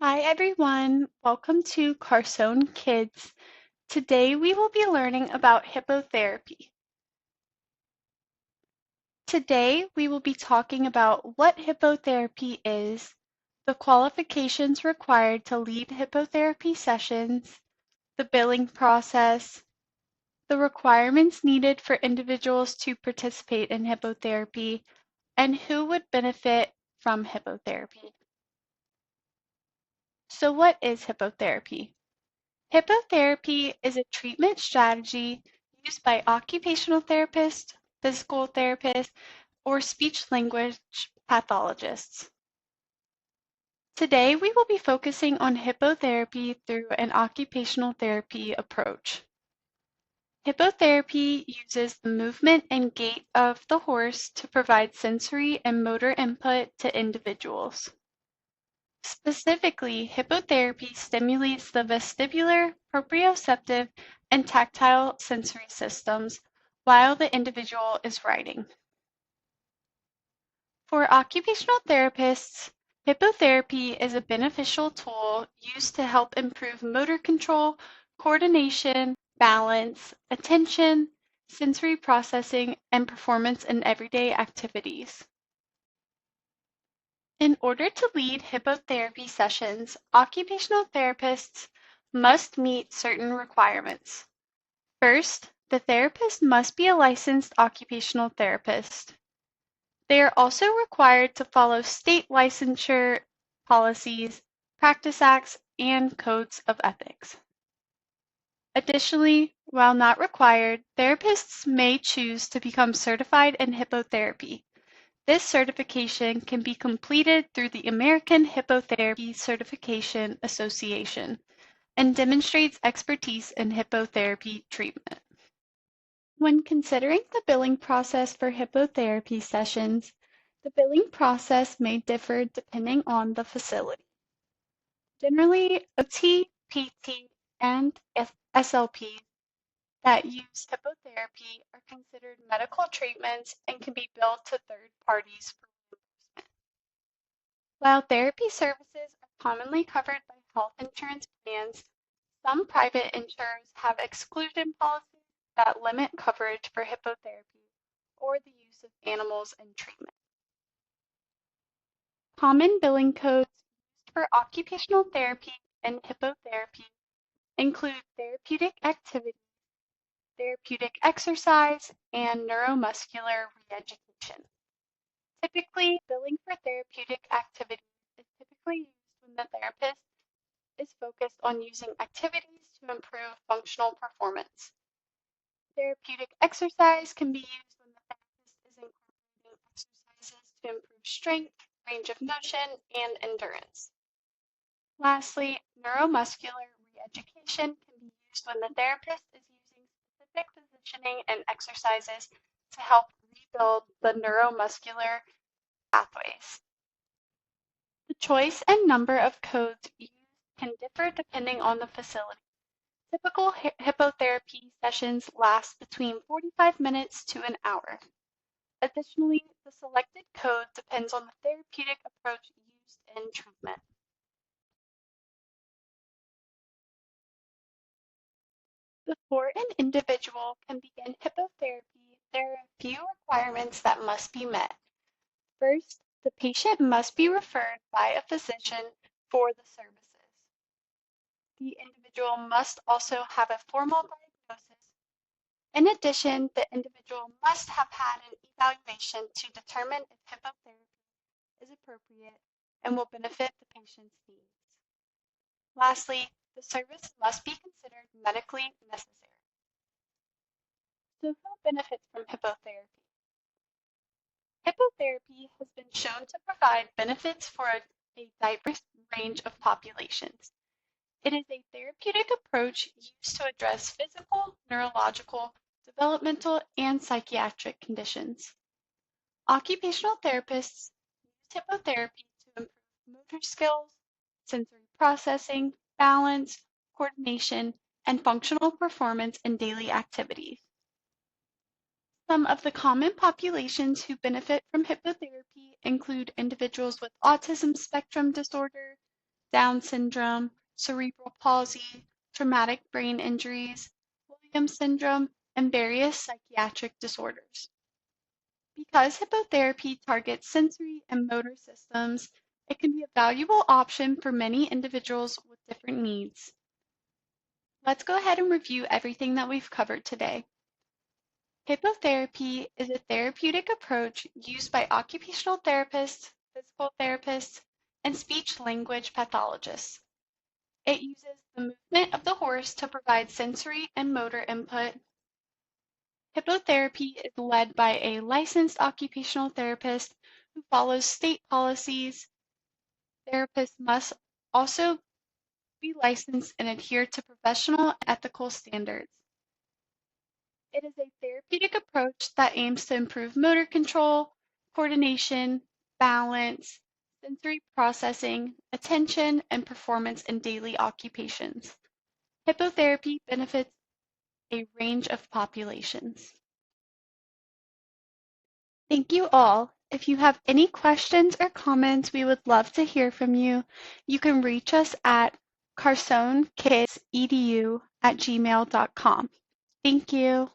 Hi everyone, welcome to Carson Kids. Today we will be learning about hippotherapy. Today we will be talking about what hippotherapy is, the qualifications required to lead hippotherapy sessions, the billing process, the requirements needed for individuals to participate in hippotherapy, and who would benefit from hippotherapy. So what is hippotherapy? Hippotherapy is a treatment strategy used by occupational therapists, physical therapists, or speech-language pathologists. Today, we will be focusing on hippotherapy through an occupational therapy approach. Hippotherapy uses the movement and gait of the horse to provide sensory and motor input to individuals. Specifically, hippotherapy stimulates the vestibular, proprioceptive, and tactile sensory systems while the individual is riding. For occupational therapists, hippotherapy is a beneficial tool used to help improve motor control, coordination, balance, attention, sensory processing, and performance in everyday activities. In order to lead hippotherapy sessions, occupational therapists must meet certain requirements. First, the therapist must be a licensed occupational therapist. They are also required to follow state licensure policies, practice acts, and codes of ethics. Additionally, while not required, therapists may choose to become certified in hippotherapy. This certification can be completed through the American Hippotherapy Certification Association and demonstrates expertise in hippotherapy treatment. When considering the billing process for hippotherapy sessions, the billing process may differ depending on the facility. Generally, OT, PT, and SLPs that use hippotherapy are considered medical treatments and can be billed to third parties for reimbursement. While therapy services are commonly covered by health insurance plans, some private insurers have exclusion policies that limit coverage for hippotherapy or the use of animals in treatment. Common billing codes used for occupational therapy and hippotherapy include therapeutic activity, therapeutic exercise, and neuromuscular reeducation. Typically, billing for therapeutic activity is typically used when the therapist is focused on using activities to improve functional performance. Therapeutic exercise can be used when the therapist is incorporating exercises to improve strength, range of motion, and endurance. Lastly, neuromuscular reeducation can be used when the therapist is using specific positioning and exercises to help rebuild the neuromuscular pathways. The choice and number of codes used can differ depending on the facility. Typical hippotherapy sessions last between 45 minutes to an hour. Additionally, the selected code depends on the therapeutic approach used in treatment. Before an individual can begin hippotherapy, there are a few requirements that must be met. First, the patient must be referred by a physician for the services. The individual must also have a formal diagnosis. In addition, the individual must have had an evaluation to determine if hippotherapy is appropriate and will benefit the patient's needs. Lastly, the service must be considered medically necessary. So who benefits from hippotherapy? Hippotherapy has been shown to provide benefits for a diverse range of populations. It is a therapeutic approach used to address physical, neurological, developmental, and psychiatric conditions. Occupational therapists use hippotherapy to improve motor skills, sensory processing, balance, coordination, and functional performance in daily activities. Some of the common populations who benefit from hippotherapy include individuals with autism spectrum disorder, Down syndrome, cerebral palsy, traumatic brain injuries, Williams syndrome, and various psychiatric disorders. Because hippotherapy targets sensory and motor systems, it can be a valuable option for many individuals with different needs. Let's go ahead and review everything that we've covered today. Hippotherapy is a therapeutic approach used by occupational therapists, physical therapists, and speech-language pathologists. It uses the movement of the horse to provide sensory and motor input. Hippotherapy is led by a licensed occupational therapist who follows state policies. Therapists must also be licensed and adhere to professional and ethical standards. It is a therapeutic approach that aims to improve motor control, coordination, balance, sensory processing, attention, and performance in daily occupations. Hippotherapy benefits a range of populations. Thank you all. If you have any questions or comments, we would love to hear from you. You can reach us at carsonekidsedu@gmail.com. Thank you.